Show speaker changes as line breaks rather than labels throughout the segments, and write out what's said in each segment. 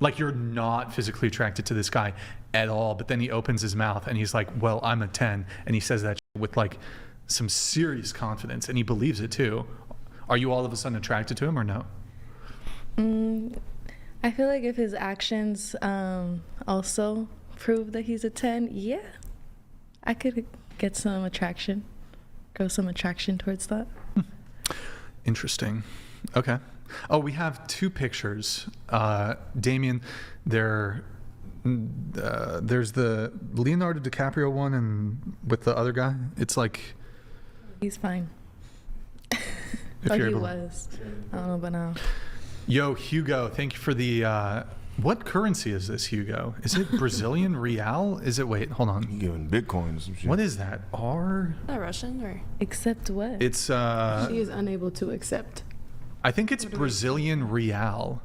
Like you're not physically attracted to this guy at all, but then he opens his mouth and he's like, well, I'm a 10. And he says that with like some serious confidence and he believes it too. Are you all of a sudden attracted to him or no?
I feel like if his actions also prove that he's a 10, yeah, I could get some attraction, grow some attraction towards that.
Interesting. Okay. Oh, we have two pictures. Damien, there's the Leonardo DiCaprio one and with the other guy. It's like...
He's fine.
If
oh,
you're
he
able
was. I don't know, but now.
Yo, Hugo, thank you for the... what currency is this, Hugo? Is it Brazilian real? Is it... Wait, hold on.
You giving Bitcoin or some shit.
What is that? R?
Is that Russian or?
Accept what?
It's...
She is unable to accept.
I think it's Brazilian real.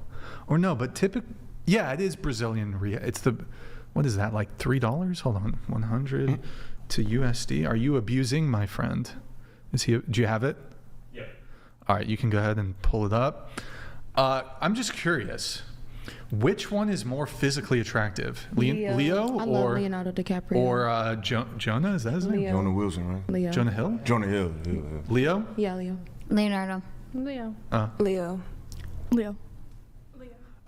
Or no, but typically... Yeah, it is Brazilian real. It's the... What is that, like $3? Hold on. 100 to USD. Are you abusing my friend? Is he... Do you have it?
Yeah.
All right, you can go ahead and pull it up. I'm just curious. Which one is more physically attractive? Leo
I
or
love Leonardo DiCaprio.
Or Jonah? Is that his name?
Leo.
Jonah Wilson, right?
Leo.
Jonah Hill?
Jonah Hill.
Leo?
Yeah, Leo.
Leonardo.
Leo.
Leo. Leo.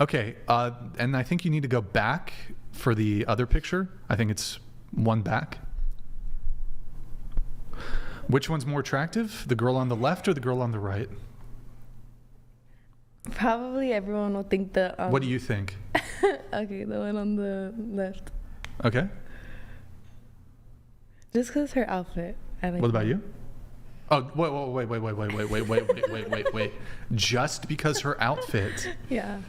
Okay, and I think you need to go back for the other picture. I think it's one back. Which one's more attractive? The girl on the left or the girl on the right?
Probably everyone will think the...
What do you think?
Okay, the one on the left.
Okay.
Just because her outfit. I like
What about
that.
you? Oh, wait. Just because her outfit.
Yeah.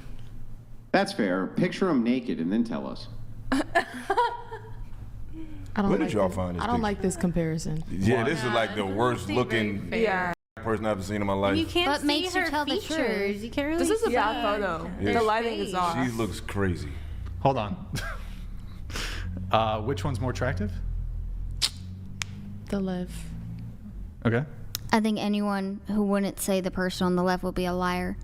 That's fair. Picture him naked and then tell us.
I don't
Where
like
did y'all
this.
find this
I don't
picture?
like this comparison.
Yeah, this is like the worst looking person I've ever seen in my life.
You can't what makes you tell the truth? You can't really.
This is a
see
bad photo.
Yeah.
The lighting is off.
She looks crazy.
Hold on. Which one's more attractive?
The left.
Okay.
I think anyone who wouldn't say the person on the left would be a liar.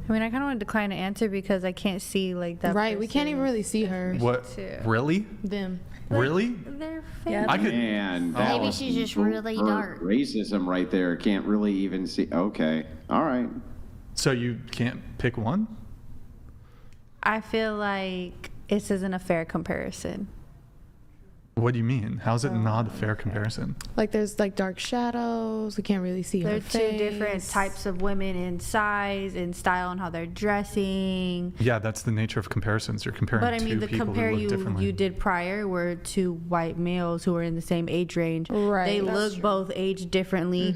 I mean, I kind of want to decline to answer because I can't see like that.
Right, we can't even really see her.
What? Really?
Them.
Really?
They're
Yeah.
I could.
And
Maybe she's just really dark.
Racism right there. Can't really even see. Okay. All right.
So you can't pick one?
I feel like this isn't a fair comparison.
What do you mean? How's it not a fair comparison?
Like there's like dark shadows. We can't really see
They're
her face.
two different types of women in size and style and how they're dressing.
Yeah, that's the nature of comparisons. You're comparing
But I mean,
two
the
people
compare
who look differently.
you did prior were two white males who were in the same age range.
Right.
They
That's
look
true.
both aged differently,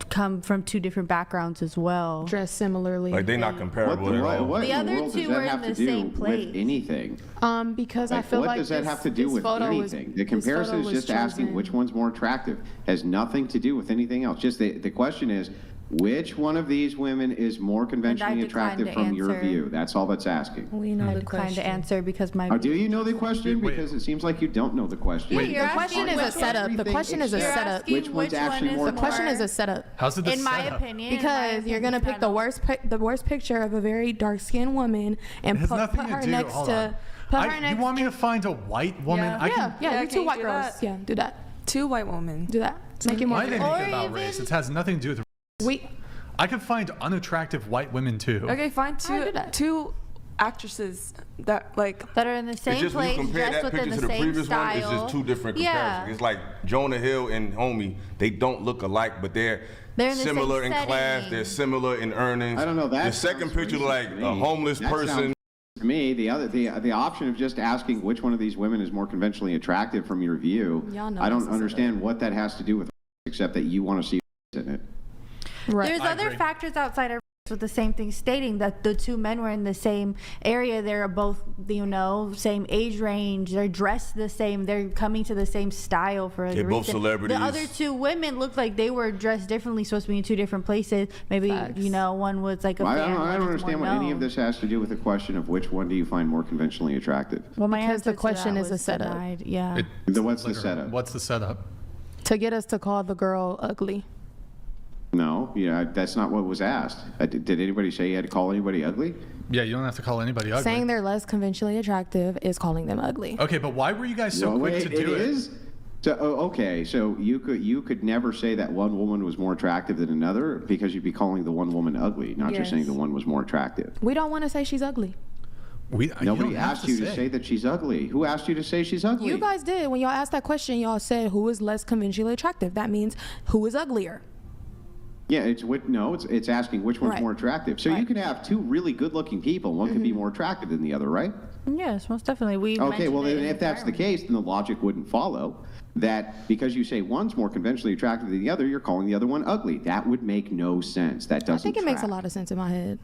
come from two different backgrounds as well.
Dress similarly.
Like they not comparable at all.
What
The
in
other
world
two
does
were
that
in
have
the
to do
same place.
with anything?
Because I feel
what
like
does that
this-
have to do
this
with
photo was-
anything? The
this
comparison
photo
is
was
just asking
chosen.
which one's more attractive. Has nothing to do with anything else. Just the question is, which one of these women is more conventionally
decline
attractive
to
from your
answer.
view? That's all that's asking.
We know
I
the
declined
question.
to answer because my.
Do you know the question?
Wait.
Because it seems like you don't know the question.
Wait.
The question is a setup. The question is a
Except
setup.
Which one's actually more
The question is a setup.
How's it the
In my
setup?
opinion,
Because you're gonna pick the worst picture of a very dark skinned woman and
It has
put
nothing to
her
do.
next
Hold
to.
on.
Put her
You
next.
want me to find a white woman?
Yeah.
I can.
Yeah,
Yeah,
you
can
two
you
white
do
girls.
that?
Yeah, do that.
Two white women.
Do that. Make it more.
I didn't
Or
think about
even-
race. It has nothing to do with.
We.
I could find unattractive white women too.
Okay, find
I'll do that.
two actresses that like.
that are in the
It's
same
just when
place,
you compare
dressed
that
within
picture
the
to the
same
previous one, it's
style.
just two different
Yeah.
comparisons. It's like Jonah Hill and Homie, they don't look alike, but they're
They're in the
similar
same
in class,
setting.
they're similar in earnings.
I don't know. That
The second
sounds
picture
racist
like
to
a
me.
homeless
That sounds
person.
To me, the option of just asking which one of these women is more conventionally attractive from your view,
Y'all know
I don't
this is
understand what that has to do with except that you want to see in it.
Right.
There's
I
other
agree.
factors outside of with the same thing stating that the two men were in the same area. They're both, same age range. They're dressed the same. They're coming to the same style for a
They're both
reason.
celebrities.
The other two women looked like they were dressed differently, supposed to be in two different places. Maybe,
Facts.
one was like a
Well,
fan.
I don't
one was
understand
more
what any of
known.
this has to do with the question of which one do you find more conventionally attractive.
Well, my
Because
answer
the question
to that
is a
was
setup.
denied. Yeah.
What's the setup?
What's the setup?
To get us to call the girl ugly.
No, that's not what was asked. Did anybody say you had to call anybody ugly?
Yeah, you don't have to call anybody ugly.
Saying they're less conventionally attractive is calling them ugly.
Okay, but why were you guys so quick to do it?
It is? So, okay, so you could never say that one woman was more attractive than another because you'd be calling the one woman ugly, not just saying the one was more attractive.
We don't want to say she's ugly.
Nobody asked you to say that she's ugly. Who asked you to say she's ugly?
You guys did. When y'all asked that question, y'all said who is less conventionally attractive. That means who is uglier.
Yeah, it's asking which one's more attractive. So you could have two really good-looking people. One could be more attractive than the other, right?
Yes, most definitely.
Okay, well, then if that's the case, then the logic wouldn't follow that because you say one's more conventionally attractive than the other, you're calling the other one ugly. That would make no sense. That doesn't
I think it makes a
track.
lot of sense in my head.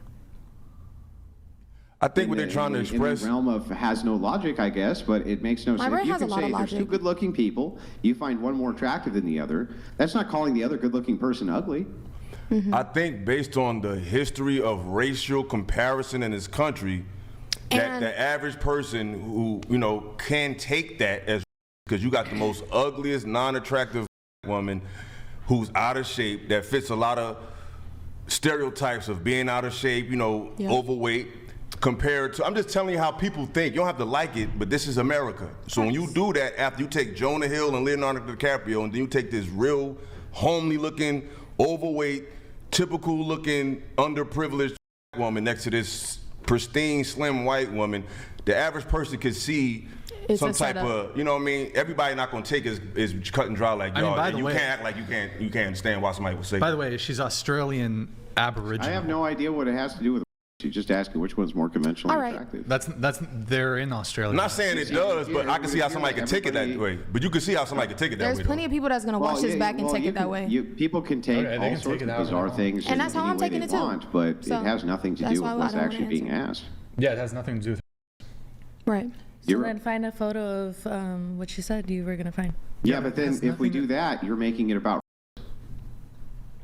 I think what they're trying to express.
In the realm of has no logic, I guess, but it makes no sense.
brain
You
has a
can
lot
say
of
there's two
logic.
good-looking people. You find one more attractive than the other. That's not calling the other good-looking person ugly.
I think based on the history of racial comparison in this country, that
And-
the average person who, can take that as, because you got the most ugliest, non-attractive woman who's out of shape, that fits a lot of stereotypes of being out of shape, overweight, compared to, I'm just telling you how people think. You don't have to like it, but this is America. So when you do that, after you take Jonah Hill and Leonardo DiCaprio, and then you take this real homely looking, overweight, typical looking, underprivileged woman next to this pristine, slim white woman, the average person could see
It's
some
a
type
setup.
of, Everybody not gonna take is cut and dry like
I mean,
y'all.
by
And
the
you
way-
can't act like you can't understand why somebody would say.
By the way, she's Australian Aboriginal.
I have no idea what it has to do with. You're just asking which one's more conventionally
All right.
attractive.
That's they're in Australia.
I'm not saying it does, but I can see how somebody could take it that
everybody-
way. But you can see how somebody could take it that
There's
way.
plenty of people that's going to watch this back and take it that way.
People can take
Okay, they
all
can
sorts
take it
of
out
bizarre
now.
things
And that's how
any
I'm
way
taking
they
it too.
want, but
So
it has nothing to
that's
do
why
with what's
I don't wanna
actually being
answer.
asked.
Yeah, it has nothing to do with.
Right.
So
You're-
then find a photo of what you said you were gonna find.
Yeah, but then
has
if we
nothing
do that, you're making it about.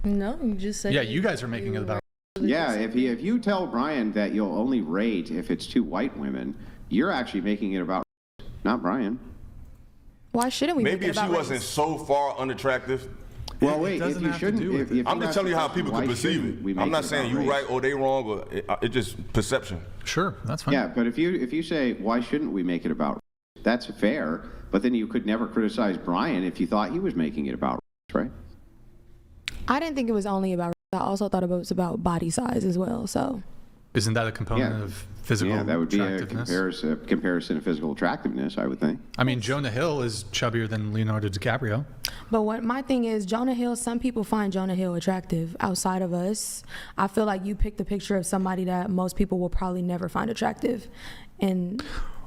No, you just said.
Yeah, you guys are making it about.
Yeah, if you tell Brian that you'll only rate if it's two white women, you're actually making it about, not Brian.
Why shouldn't we make
Maybe
it
if she
about
wasn't
race?
so far ununattractive.
Well,
It
wait, if
doesn't
you
have to
shouldn't,
do with
if
it.
I'm just telling you how people could perceive it. I'm not saying you right or they wrong, or it's just perception.
Sure, that's fine.
Yeah, but if you say why shouldn't we make it about race, that's fair. But then you could never criticize Brian if you thought he was making it about race, right?
I didn't think it was only about race. I also thought it was about body size as well. So
Isn't that a component
Yeah.
of physical
Yeah, that would be a
attractiveness?
comparison of physical attractiveness, I would think.
I mean, Jonah Hill is chubbier than Leonardo DiCaprio.
But what my thing is, Jonah Hill, some people find Jonah Hill attractive outside of us. I feel like you picked a picture of somebody that most people will probably never find attractive. And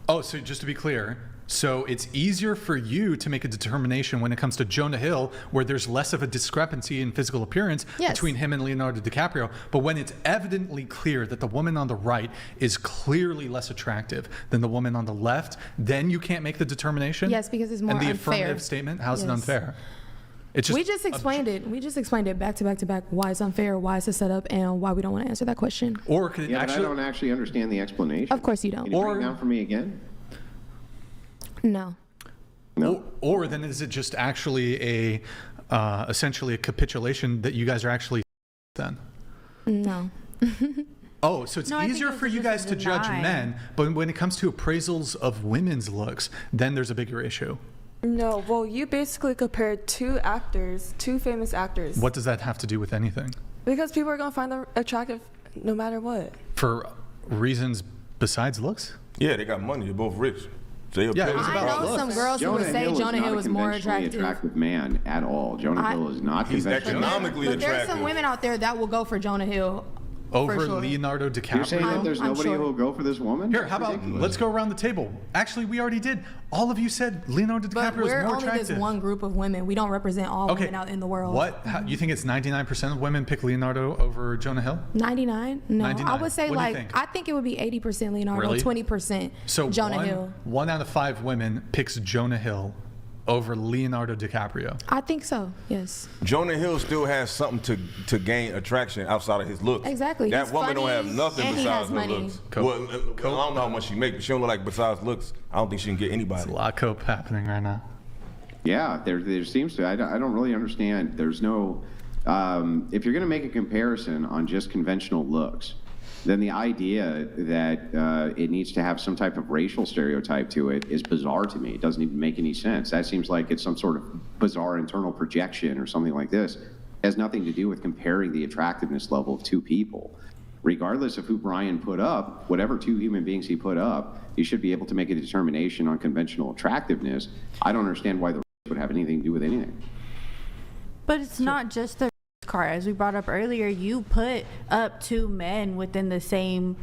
Oh, so just to be clear, so it's easier for you to make a determination when it comes to Jonah Hill, where there's less of a discrepancy in physical appearance
Yes.
between him and Leonardo DiCaprio. But when it's evidently clear that the woman on the right is clearly less attractive than the woman on the left, then you can't make the determination?
Yes, because it's more
And the
unfair.
affirmative statement, how's it
Yes.
unfair? It's
we just explained it. We just explained it back to back to back. Why it's unfair, why it's a setup, and why we don't want to answer that question.
Or could it
Yeah, but I
actually...
don't actually understand the explanation.
Of course you don't.
Can you break
Or-
it down for me again?
No.
No.
Or then is it just actually essentially a capitulation that you guys are actually then?
No.
Oh, so it's
No, I think
easier
it's
for you
just
guys
a
to judge
deny.
men, but when it comes to appraisals of women's looks, then there's a bigger issue.
No, well, you basically compared two famous actors.
What does that have to do with anything?
Because people are gonna find them attractive no matter what.
For reasons besides looks?
Yeah, they got money. They're both rich. So they
Yeah,
appeal
it was
to
I
about
all
know
looks.
some girls who would say
is
Jonah
not
Hill
a
was more
conventionally
attractive.
man at all. Jonah Hill is not
He's
conventionally.
economically
But there's
attractive.
some women out there that will go for Jonah Hill.
Over
sure.
Leonardo
You're saying that
DiCaprio?
there's
I'm
nobody
sure.
who will go for this woman?
Here,
That's
how about,
ridiculous.
let's go around the table. Actually, we already did. All of you said Leonardo
But
DiCaprio is
we're
more
only
attractive.
this one group of women. We don't represent all
Okay,
women out in the world.
what? You think it's 99% of women pick Leonardo over Jonah Hill?
99? No.
99.
I would say
What do you
like,
think?
I think it would be 80% Leonardo,
Really?
20%
So
Jonah Hill.
1 out of 5 women picks Jonah Hill over Leonardo DiCaprio.
I think so, yes.
Jonah Hill still has something to gain attraction outside of his looks.
Exactly.
That
He's
woman don't
funny,
have nothing
and he
besides
has
her
money.
looks.
Coke.
Well, I don't know how much she makes, but she don't look like besides looks. I don't think she can get anybody.
A lot of cope happening right now.
Yeah, there seems to. I don't really understand. There's no if you're going to make a comparison on just conventional looks, then the idea that it needs to have some type of racial stereotype to it is bizarre to me. It doesn't even make any sense. That seems like it's some sort of bizarre internal projection or something like this. It has nothing to do with comparing the attractiveness level of two people. Regardless of who Brian put up, whatever two human beings he put up, he should be able to make a determination on conventional attractiveness. I don't understand why the would have anything to do with anything.
But it's not just the card. As we brought up earlier, you put up two men within the same,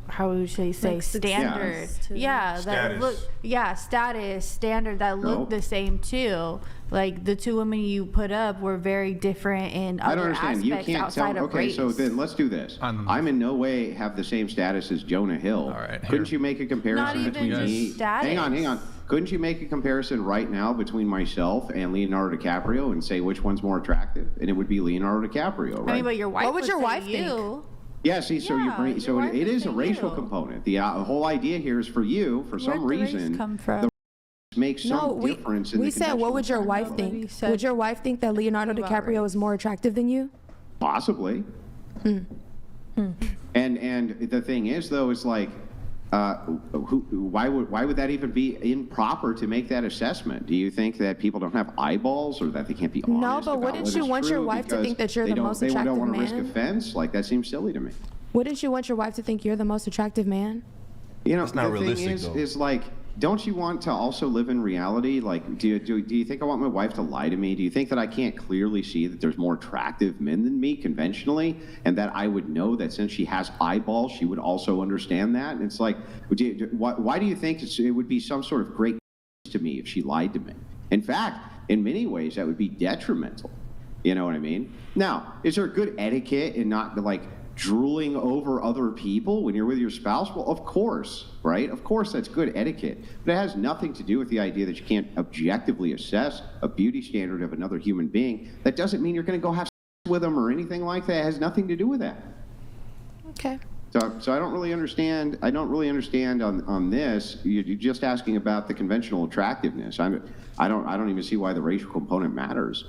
how would you say
Like
standard? Yeah, that
Status.
look, status, standard that look the same too. Like the two women you put up were very different in
I don't
other
understand. You
aspects
can't
outside
tell.
of
Okay,
race.
so then let's do this. I'm in no way have the same status as Jonah Hill.
All right,
Couldn't
here.
you make a comparison
Not even
between
just
me?
status.
Hang on. Couldn't you make a comparison right now between myself and Leonardo DiCaprio and say which one's more attractive? And it would be Leonardo DiCaprio, right?
I mean, but your wife
What would your
say
wife think?
you.
Yeah, see, so
Yeah, your
so
wife
it
would
is a
say
racial
you.
component. The whole idea here is for you, for some
Where'd the race
reason,
come from?
make some
No,
difference in the
we said, what would your
conventional
wife
attractive
You
think?
said
Would your wife think that Leonardo
about
DiCaprio is more attractive than you?
Possibly. And the thing is, though, is like, why would that even be improper to make that assessment? Do you think that people don't have eyeballs, or that they can't be honest?
No, but
about
wouldn't
what
you
is
want your
true
wife to
because
think that you're
they
the
don't-
most
They don't
attractive
want to risk
man?
offense. Like that seems silly to me.
Wouldn't you want your wife to think you're the most attractive man?
You know,
That's not
the thing
realistic, though.
is like, don't you want to also live in reality? Like, do you think I want my wife to lie to me? Do you think that I can't clearly see that there's more attractive men than me conventionally, and that I would know that since she has eyeballs, she would also understand that? And it's like, why do you think it would be some sort of great to me if she lied to me? In fact, in many ways, that would be detrimental. You know what I mean? Now, is there good etiquette in not like drooling over other people when you're with your spouse? Well, of course, right? Of course, that's good etiquette. But it has nothing to do with the idea that you can't objectively assess a beauty standard of another human being. That doesn't mean you're going to go have sex with them or anything like that. It has nothing to do with that.
Okay.
So I don't really understand. I don't really understand on this. You're just asking about the conventional attractiveness. I don't even see why the racial component matters.